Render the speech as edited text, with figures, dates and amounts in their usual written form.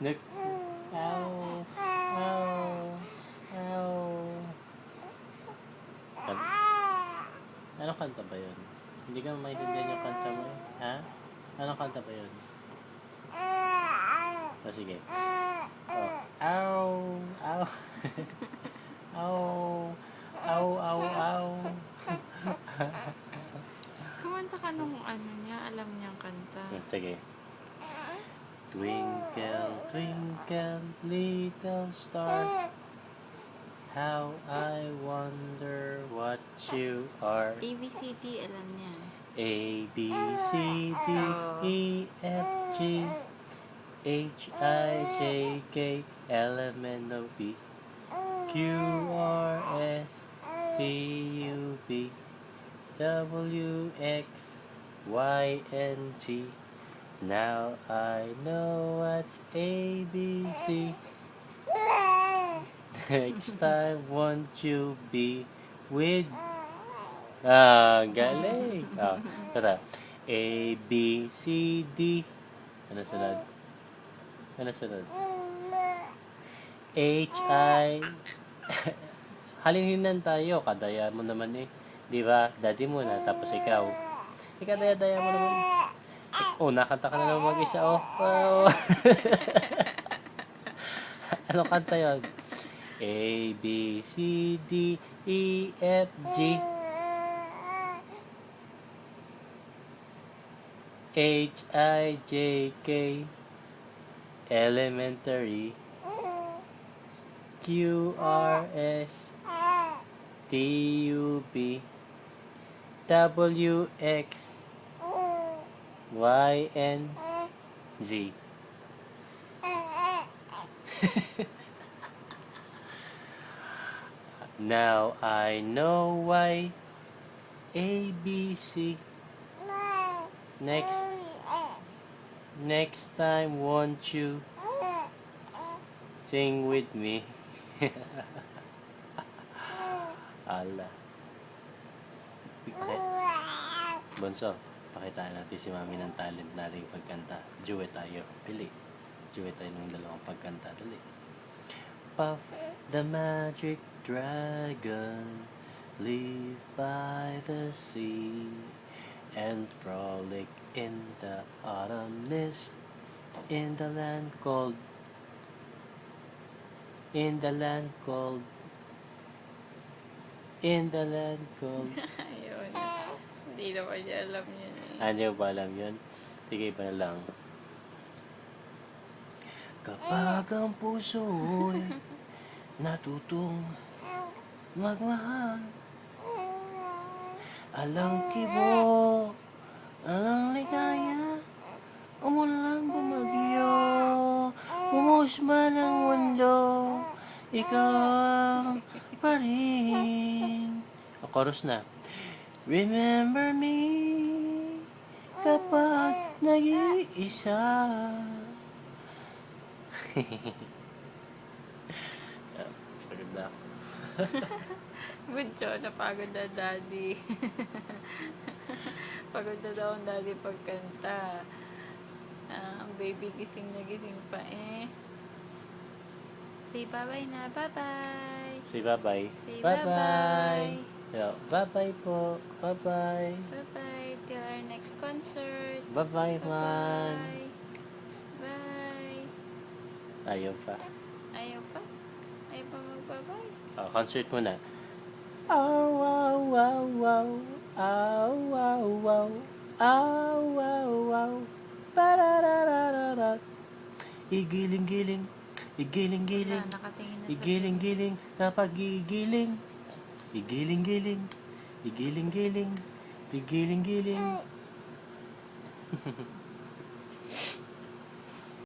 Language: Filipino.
Nag... Ow! Ow! Ow! Anong kanta ba yun? Hindi ka maintindihan yung kanta mo? Ha? Anong kanta ba yun? O sige. Oh. Ow! Ow! Ow! Ow! Ow! Ow! Kumanta ka nung ano niya, alam niyang kanta. Sige. Twinkle, twinkle, little star, how I wonder what you are. ABCD, alam niya. A, B, C, D, E, F, G, H, I, J, K, L, M, N, O, P, Q, R, S, T, U, V, W, X, Y, and Z. Now I know what's A, B, C. Next time, won't you be with... galing. Tara. A, B, C, D. Ano sunod? Ano sunod? H, I... Halin-hinan tayo. Kadaya mo naman eh. Di ba? Daddy muna, tapos ikaw. Daya mo naman. Nakanta ka na naman mag-isa, oh. Wow. Ano kanta yun? A, B, C, D, E, F, G, H, I, J, K, elementary, Q, R, S, T, U, B, W, X, Y, and Z. Now I know why A, B, C. Next time, won't you sing with me? Ala. Bonso, pakitaan natin si Mami ng talent nating pagkanta. Duet tayo. Pili. Duet tayo ng dalawang pagkanta. Dali. Puff the magic dragon, live by the sea, and frolic in the autumn mist, in the land called, in the land called, in the land called. Ayun. Hindi naman niya alam yun eh. Hindi ko ba alam yun? Sige pa na lang. Kapag ang puso'y natutong magmahal, alang kibo, alang ligaya, umulang bumagyo, umusma ng mundo, ikaw pa rin. Chorus na. Remember me kapag nag-iisa. Pagod na ako. Good job, napagod na daddy. Pagod na daw ang daddy pagkanta. Ang baby gising na gising pa eh. Say bye-bye na, bye-bye. Say bye-bye. Say Bye-bye. bye-bye. Bye-bye po. Bye-bye. Bye-bye till our next concert. Bye-bye, man. Bye-bye. Bye. Ayaw pa. Ayaw pa? Ayaw pa mag-bye-bye? Concert muna. Ow, wow, wow, wow. Ow, wow, wow. Ow, wow, wow. Parararararat. Igiling-giling. Igiling-giling. Wala, nakatingin na sa Igiling-giling. Kapag igiling. Igiling-giling. Igiling-giling. Igiling-giling.